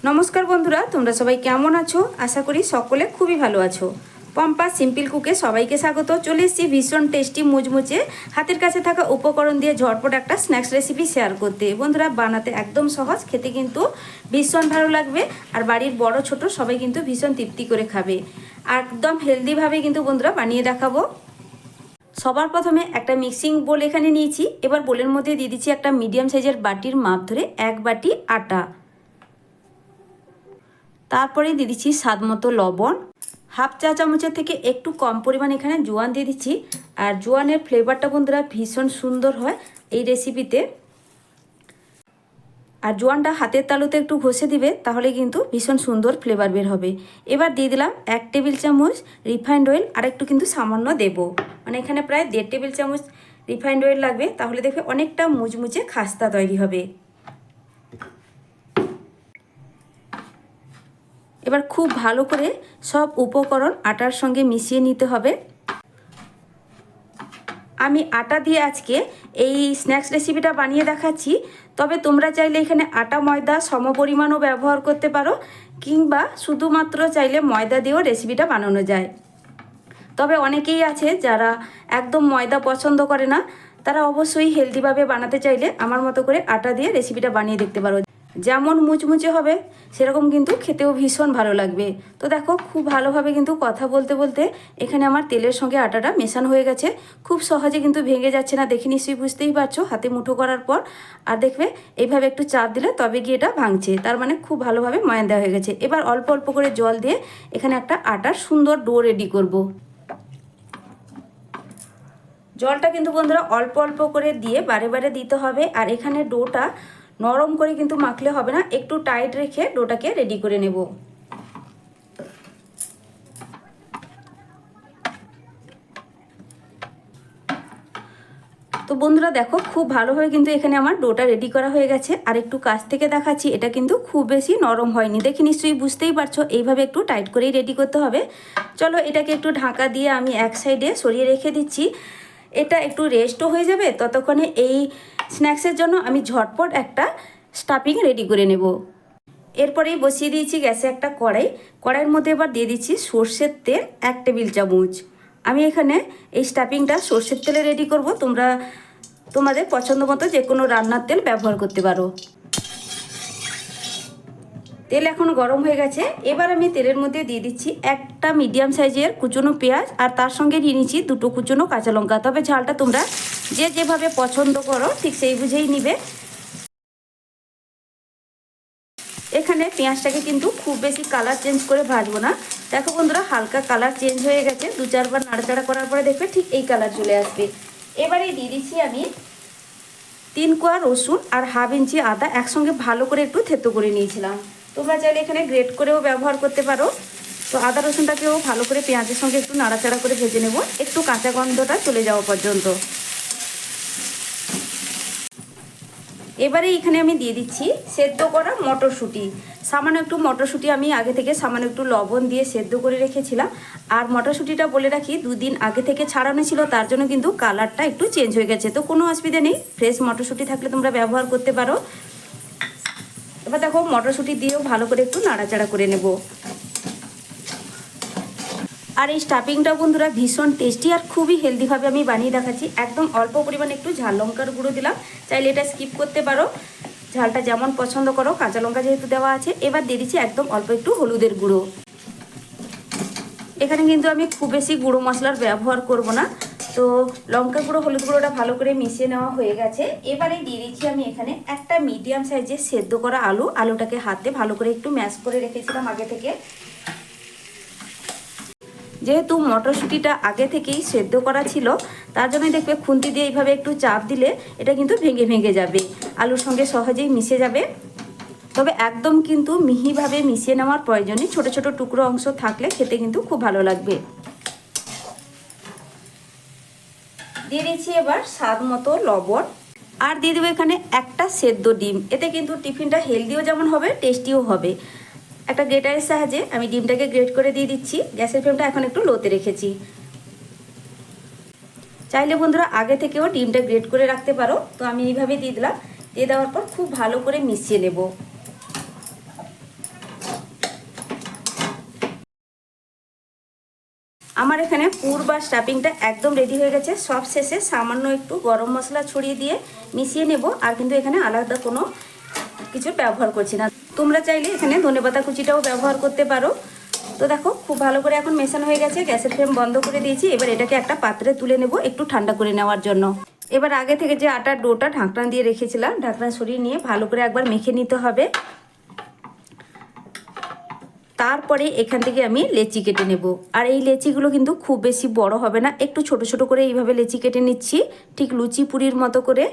নমস্কার বন্ধুরা, তোমরা সবাই কেমন আছো? আশা করি সকলে খুবই ভালো আছো। পম্পা সিম্পল কুকে সবাইকে স্বাগত। চলে এসেছি ভীষণ টেস্টি মুচমুচে হাতের কাছে থাকা উপকরণ দিয়ে ঝটপট একটা স্ন্যাক্স রেসিপি শেয়ার করতে। বন্ধুরা, বানাতে একদম সহজ, খেতে কিন্তু ভীষণ ভালো লাগবে। আর বাড়ির বড় ছোট সবাই কিন্তু ভীষণ তৃপ্তি করে খাবে। একদম হেলদিভাবে কিন্তু বন্ধুরা বানিয়ে দেখাবো। সবার প্রথমে একটা মিক্সিং বোল এখানে নিয়েছি। এবার বোলের মধ্যে দিয়ে দিচ্ছি একটা মিডিয়াম সাইজের বাটির মাপ ধরে 1 বাটি আটা। তারপরে দিয়ে দিচ্ছি স্বাদ মতো লবণ, হাফ চা চামচের থেকে একটু কম পরিমাণ এখানে জোয়ান দিয়ে দিচ্ছি। আর জোয়ানের ফ্লেভারটা বন্ধুরা ভীষণ সুন্দর হয় এই রেসিপিতে। আর জোয়ানটা হাতের তালুতে একটু ঘষে দিবে, তাহলে কিন্তু ভীষণ সুন্দর ফ্লেভার বের হবে। এবার দিয়ে দিলাম 1 টেবিল চামচ রিফাইন্ড অয়েল, আর একটু কিন্তু সামান্য দেবো, মানে এখানে প্রায় 1.5 টেবিল চামচ রিফাইন্ড অয়েল লাগবে, তাহলে দেখবে অনেকটা মুচমুচে খাস্তা তৈরি হবে। এবার খুব ভালো করে সব উপকরণ আটার সঙ্গে মিশিয়ে নিতে হবে। আমি আটা দিয়ে আজকে এই স্ন্যাক্স রেসিপিটা বানিয়ে দেখাচ্ছি, তবে তোমরা চাইলে এখানে আটা ময়দা সমপরিমাণও ব্যবহার করতে পারো, কিংবা শুধুমাত্র চাইলে ময়দা দিয়েও রেসিপিটা বানানো যায়। তবে অনেকেই আছে যারা একদম ময়দা পছন্দ করে না, তারা অবশ্যই হেলদিভাবে বানাতে চাইলে আমার মতো করে আটা দিয়ে রেসিপিটা বানিয়ে দেখতে পারো। যেমন মুচমুচে হবে সেরকম কিন্তু খেতেও ভীষণ ভালো লাগবে। তো দেখো, খুব ভালোভাবে কিন্তু কথা বলতে বলতে এখানে আমার তেলের সঙ্গে আটাটা মেশানো হয়ে গেছে। খুব সহজে কিন্তু ভেঙে যাচ্ছে না, দেখে নিশ্চয়ই বুঝতেই পারছো হাতে মুঠো করার পর। আর দেখবে এইভাবে একটু চাপ দিলে তবে গিয়ে এটা ভাঙছে, তার মানে খুব ভালোভাবে ময়ান দেওয়া হয়ে গেছে। এবার অল্প অল্প করে জল দিয়ে এখানে একটা আটার সুন্দর ডো রেডি করব। জলটা কিন্তু বন্ধুরা অল্প অল্প করে দিয়ে বারে বারে দিতে হবে। আর এখানে ডোটা নরম করে কিন্তু মাখলে হবে না, একটু টাইট রেখে ডোটাকে রেডি করে নেব। তো বন্ধুরা দেখো, খুব ভালোভাবে কিন্তু এখানে আমার ডোটা রেডি করা হয়ে গেছে। আর একটু কাছ থেকে দেখাচ্ছি, এটা কিন্তু খুব বেশি নরম হয়নি, দেখে নিশ্চয়ই বুঝতেই পারছো। এইভাবে একটু টাইট করেই রেডি করতে হবে। চলো, এটাকে একটু ঢাকা দিয়ে আমি এক সাইডে সরিয়ে রেখে দিচ্ছি। এটা একটু রেস্টও হয়ে যাবে, ততক্ষণে এই স্ন্যাক্সের জন্য আমি ঝটপট একটা স্টাফিং রেডি করে নেব। এরপরেই বসিয়ে দিয়েছি গ্যাসে একটা কড়াইয়ের মধ্যে এবার দিয়ে দিচ্ছি সর্ষের তেল 1 টেবিল চামচ। আমি এখানে এই স্টাফিংটা সর্ষের তেলে রেডি করব, তোমরা তোমাদের পছন্দ মতো যে কোনো রান্নার তেল ব্যবহার করতে পারো। তেল এখন গরম হয়ে গেছে। এবার আমি তেলের মধ্যে দিয়ে দিচ্ছি একটা মিডিয়াম সাইজের কুচনো পেঁয়াজ, আর তার সঙ্গে নিয়ে নিচ্ছি 2টো কুচনো কাঁচা লঙ্কা। তবে ঝালটা তোমরা যে যেভাবে পছন্দ করো ঠিক সেই বুঝেই নিবে। এখানে পেঁয়াজটাকে কিন্তু খুব বেশি কালার চেঞ্জ করে ভাজবো না। দেখো বন্ধুরা, হালকা কালার চেঞ্জ হয়ে গেছে, 2-4 বার নাড়াচাড়া করার পরে দেখবে ঠিক এই কালার চলে আসবে। এবারে দিয়ে দিচ্ছি আমি 3 কোয়া রসুন আর হাফ ইঞ্চি আদা একসঙ্গে ভালো করে একটু থেতো করে নিয়েছিলাম। তোমরা চাইলে এখানে গ্রেট করেও ব্যবহার করতে পারো। তো আদা রসুনটাকেও ভালো করে পেঁয়াজের সঙ্গে একটু নাড়াচাড়া করে ভেজে নেব, একটু কাঁচা গন্ধটা চলে যাওয়া পর্যন্ত। এবারে এখানে আমি দিয়ে দিচ্ছি সেদ্ধ করা মটরশুঁটি। সামান্য একটু মটরশুঁটি আমি আগে থেকে সামান্য একটু লবণ দিয়ে সেদ্ধ করে রেখেছিলাম। আর মটরশুঁটিটা বলে রাখি 2 দিন আগে থেকে ছাড়ানো ছিল, তার জন্য কিন্তু কালারটা একটু চেঞ্জ হয়ে গেছে। তো কোনো অসুবিধা নেই, ফ্রেশ মটরশুঁটি থাকলে তোমরা ব্যবহার করতে পারো। এবার দেখো, মটরশুঁটি দিয়েও ভালো করে একটু নাড়াচাড়া করে নেব। আর এই স্টাফিংটা বন্ধুরা ভীষণ টেস্টি আর খুবই হেলদিভাবে আমি বানিয়ে দেখাচ্ছি। একদম অল্প পরিমাণে একটু ঝাল লঙ্কার গুঁড়ো দিলাম, চাইলে এটা স্কিপ করতে পারো, ঝালটা যেমন পছন্দ করো, কাঁচা লঙ্কা যেহেতু দেওয়া আছে। এবার দিয়ে দিচ্ছি একদম অল্প একটু হলুদের গুঁড়ো। এখানে কিন্তু আমি খুব বেশি গুঁড়ো মশলার ব্যবহার করব না। তো লঙ্কা গুঁড়ো হলুদ গুঁড়োটা ভালো করে মিশিয়ে নেওয়া হয়ে গেছে। এবারে দিয়ে দিচ্ছি আমি এখানে একটা মিডিয়াম সাইজের সেদ্ধ করা আলুটাকে হাতে ভালো করে একটু ম্যাশ করে রেখেছিলাম আগে থেকে। যেহেতু মটরশুঁটিটা আগে থেকেই সেদ্ধ করা ছিল, তার জন্য দেখবে খুন্তি দিয়ে এইভাবে একটু চাপ দিলে এটা কিন্তু ভেঙে ভেঙে যাবে, আলুর সঙ্গে সহজেই মিশে যাবে। তবে একদম কিন্তু মিহিভাবে মিশিয়ে নেওয়ার প্রয়োজন নেই, ছোটো ছোটো টুকরো অংশ থাকলে খেতে কিন্তু খুব ভালো লাগবে। দিয়ে দিচ্ছি এবার স্বাদ মতো লবণ, আর দিয়ে দেবো এখানে একটা সেদ্ধ ডিম। এতে কিন্তু টিফিনটা হেলদিও যেমন হবে, টেস্টিও হবে। একটা গ্রেটারের সাহায্যে আমি ডিমটাকে গ্রেট করে দিয়ে দিচ্ছি। গ্যাসের ফ্লেমটা এখন একটু লোতে রেখেছি। চাইলে বন্ধুরা আগে থেকেও ডিমটা গ্রেট করে রাখতে পারো। তো আমি এইভাবে দিয়ে দিলাম। দিয়ে দেওয়ার পর খুব ভালো করে মিশিয়ে নেব। আমার এখানে পুর বা স্টাফিংটা একদম রেডি হয়ে গেছে। সব শেষে সামান্য একটু গরম মশলা ছড়িয়ে দিয়ে মিশিয়ে নেব। আর কিন্তু এখানে আলাদা কোনো কিছু ব্যবহার করছি না। তোমরা চাইলে এখানে ধনেপাতা কুচিটাও ব্যবহার করতে পারো। তো দেখো খুব ভালো করে এখন মেশানো হয়ে গেছে। গ্যাসের ফ্লেম বন্ধ করে দিয়েছি। এবার এটাকে একটা পাত্রে তুলে নেব একটু ঠান্ডা করে নেওয়ার জন্য। এবার আগে থেকে যে আটার ডোটা ঢাকনা দিয়ে রেখেছিলাম, ঢাকনা সরিয়ে নিয়ে ভালো করে একবার মেখে নিতে হবে। তারপরে এখান থেকে আমি লেচি কেটে নেব। আর এই লেচিগুলো কিন্তু খুব বেশি বড় হবে না, একটু ছোট ছোট করে এইভাবে লেচি কেটে নিচ্ছি, ঠিক লুচি পুরির মতো করে।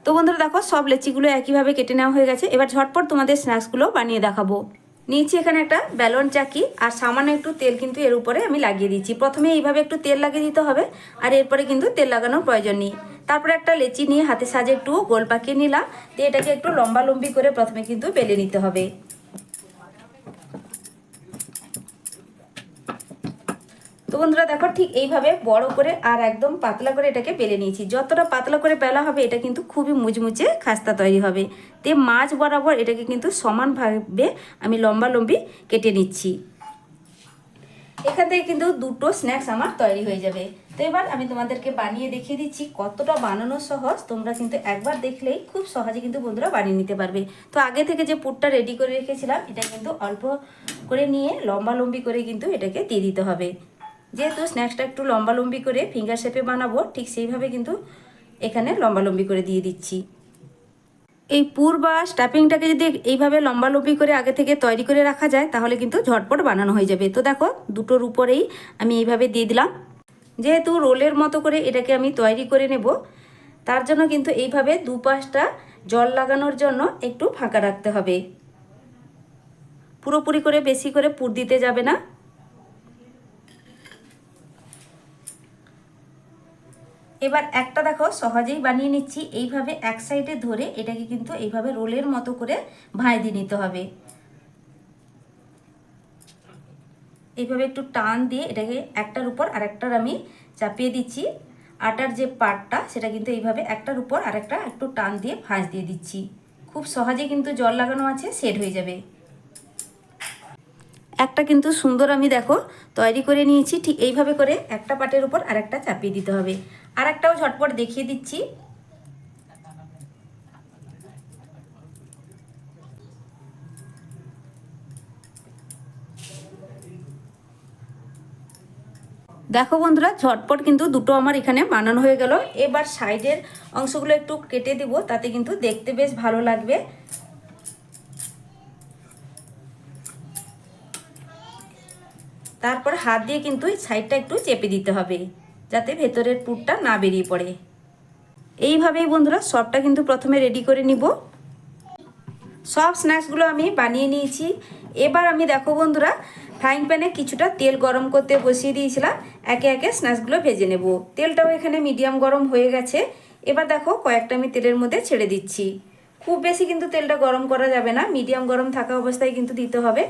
তো বন্ধুরা দেখো সব লেচিগুলো একইভাবে কেটে নেওয়া হয়ে গেছে। এবার ঝটপট তোমাদের স্ন্যাক্সগুলো বানিয়ে দেখাবো। নিয়েছি এখানে একটা বেলন চাকি আর সামান্য একটু তেল কিন্তু এর উপরে আমি লাগিয়ে দিচ্ছি। প্রথমে এইভাবে একটু তেল লাগিয়ে দিতে হবে, আর এরপরে কিন্তু তেল লাগানোর প্রয়োজন নেই। তারপরে একটা লেচি নিয়ে হাতে সাজে একটু গোল পাকিয়ে নিলাম, দিয়ে এটাকে একটু লম্বা লম্বি করে প্রথমে কিন্তু বেলে নিতে হবে। তো বন্ধুরা দেখো ঠিক এইভাবে বড় করে আর একদম পাতলা করে এটাকে বেলে নিয়েছি। যতটা পাতলা করে বেলা হবে এটা কিন্তু খুবই মুচমুচে খাস্তা তৈরি হবে। তে মাছ বরাবর এটাকে কিন্তু সমানভাবে আমি লম্বা লম্বি কেটে নিচ্ছি। এখান থেকে কিন্তু দুটো স্ন্যাক্স আমার তৈরি হয়ে যাবে। তো এবার আমি তোমাদেরকে বানিয়ে দেখিয়ে দিচ্ছি কতটা বানানো সহজ। তোমরা কিন্তু একবার দেখলেই খুব সহজে কিন্তু বন্ধুরা বানিয়ে নিতে পারবে। তো আগে থেকে যে পুরটা রেডি করে রেখেছিলাম এটা কিন্তু অল্প করে নিয়ে লম্বা লম্বি করে কিন্তু এটাকে দিয়ে দিতে হবে। যেহেতু স্ন্যাক্সটা একটু লম্বা লম্বি করে ফিঙ্গার শেপে বানাবো, ঠিক সেইভাবে কিন্তু এখানে লম্বা লম্বি করে দিয়ে দিচ্ছি। এই পুর বা স্টাফিংটাকে যদি এইভাবে লম্বা লম্বি করে আগে থেকে তৈরি করে রাখা যায় তাহলে কিন্তু ঝটপট বানানো হয়ে যাবে। তো দেখো দুটোর উপরেই আমি এইভাবে দিয়ে দিলাম। যেহেতু রোলের মতো করে এটাকে আমি তৈরি করে নেব, তার জন্য কিন্তু এইভাবে দুপাশটা জল লাগানোর জন্য একটু ফাঁকা রাখতে হবে। পুরোপুরি করে বেশি করে পুর দিতে যাবে না। এবার একটা দেখো সহজেই বানিয়ে নিচ্ছি। এইভাবে এক সাইডে ধরে এটাকে কিন্তু এইভাবে রোলের মতো করে ভাঁজ দিয়ে নিতে হবে। এইভাবে একটু টান দিয়ে এটাকে একটার উপর আরেকটার আমি চাপিয়ে দিচ্ছি। আটার যে পাটটা সেটা কিন্তু এইভাবে একটার উপর আরেকটা একটু টান দিয়ে ভাঁজ দিয়ে দিচ্ছি। খুব সহজে কিন্তু জল লাগানো আছে, সেট হয়ে যাবে। একটা কিন্তু সুন্দর আমি দেখো তৈরি করে নিয়েছি। ঠিক এইভাবে করে একটা পাটের উপর আরেকটা চাপিয়ে দিতে হবে। আর একটাও ঝটপট দেখিয়ে দিচ্ছি। দেখো বন্ধুরা ঝটপট কিন্তু দুটো আমার এখানে বানানো হয়ে গেল। এবার সাইডের অংশগুলো একটু কেটে দেব, তাতে কিন্তু দেখতে বেশ ভালো লাগবে। তারপর হাত দিয়ে কিন্তু এই সাইডটা একটু চেপে দিতে হবে যাতে ভেতরের পুরটা না বেরিয়ে পড়ে। এইভাবেই বন্ধুরা সবটা কিন্তু প্রথমে রেডি করে নিব। সব স্ন্যাক্সগুলো আমি বানিয়ে নিয়েছি। এবার আমি দেখো বন্ধুরা ফ্রাইং প্যানে কিছুটা তেল গরম করতে বসিয়ে দিয়েছিলাম। একে একে স্ন্যাক্সগুলো ভেজে নেব। তেলটাও এখানে মিডিয়াম গরম হয়ে গেছে। এবার দেখো কয়েকটা আমি তেলের মধ্যে ছেড়ে দিচ্ছি। খুব বেশি কিন্তু তেলটা গরম করা যাবে না, মিডিয়াম গরম থাকা অবস্থায় কিন্তু দিতে হবে।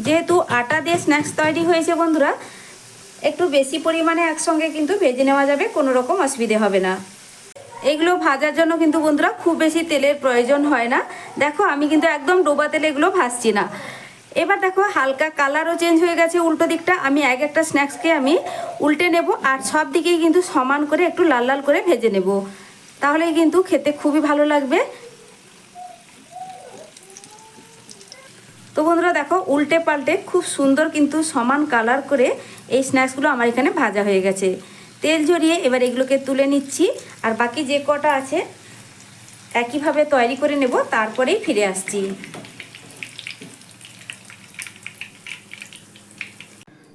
যেহেতু আটা দিয়ে স্ন্যাক্স তৈরি হয়েছে বন্ধুরা, একটু বেশি পরিমাণে একসঙ্গে কিন্তু ভেজে নেওয়া যাবে, কোনো রকম অসুবিধে হবে না। এগুলো ভাজার জন্য কিন্তু বন্ধুরা খুব বেশি তেলের প্রয়োজন হয় না। দেখো আমি কিন্তু একদম ডোবা তেলে এগুলো ভাজছি না। এবার দেখো হালকা কালারও চেঞ্জ হয়ে গেছে উল্টো দিকটা। আমি এক একটা স্ন্যাক্সকে আমি উল্টে নেব আর সব দিকেই কিন্তু সমান করে একটু লাল লাল করে ভেজে নেব, তাহলেই কিন্তু খেতে খুবই ভালো লাগবে। তো বন্ধুরা দেখো উল্টে পাল্টে খুব সুন্দর কিন্তু সমান কালার করে এই স্ন্যাক্সগুলো আমার এখানে ভাজা হয়ে গেছে। তেল ঝরিয়ে এবার এগুলোকে তুলে নিচ্ছি, আর বাকি যে কটা আছে একইভাবে তৈরি করে নেব, তারপরেই ফিরে আসছি।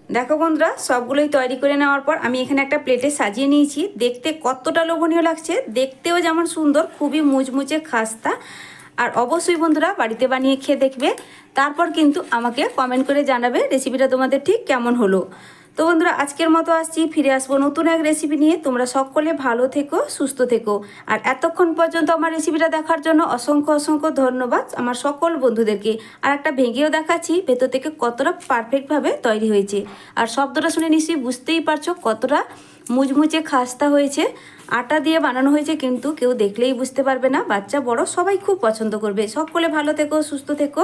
দেখো বন্ধুরা সবগুলোই তৈরি করে নেওয়ার পর আমি এখানে একটা প্লেটে সাজিয়ে নিয়েছি। দেখতে কতটা লোভনীয় লাগছে, দেখতেও যেমন সুন্দর, খুবই মুচমুচে খাস্তা। আর অবশ্যই বন্ধুরা বাড়িতে বানিয়ে খেয়ে দেখবে, তারপর কিন্তু আমাকে কমেন্ট করে জানাবে রেসিপিটা তোমাদের ঠিক কেমন হলো। তো বন্ধুরা আজকের মতো আসছি, ফিরে আসবো নতুন এক রেসিপি নিয়ে। তোমরা সকলে ভালো থেকো, সুস্থ থেকো। আর এতক্ষণ পর্যন্ত আমার রেসিপিটা দেখার জন্য অসংখ্য অসংখ্য ধন্যবাদ আমার সকল বন্ধুদেরকে। আর একটা ভেঙেও দেখাচ্ছি ভেতর থেকে কতটা পারফেক্টভাবে তৈরি হয়েছে। আর শব্দটা শুনে নিশ্চয়ই বুঝতেই পারছো কতটা মুচমুচে খাস্তা হয়েছে। আটা দিয়ে বানানো হয়েছে, কিন্তু কেউ দেখলেই বুঝতে পারবে না, বাচ্চা বড় সবাই খুব পছন্দ করবে। সকলে ভালো থেকো, সুস্থ থেকো।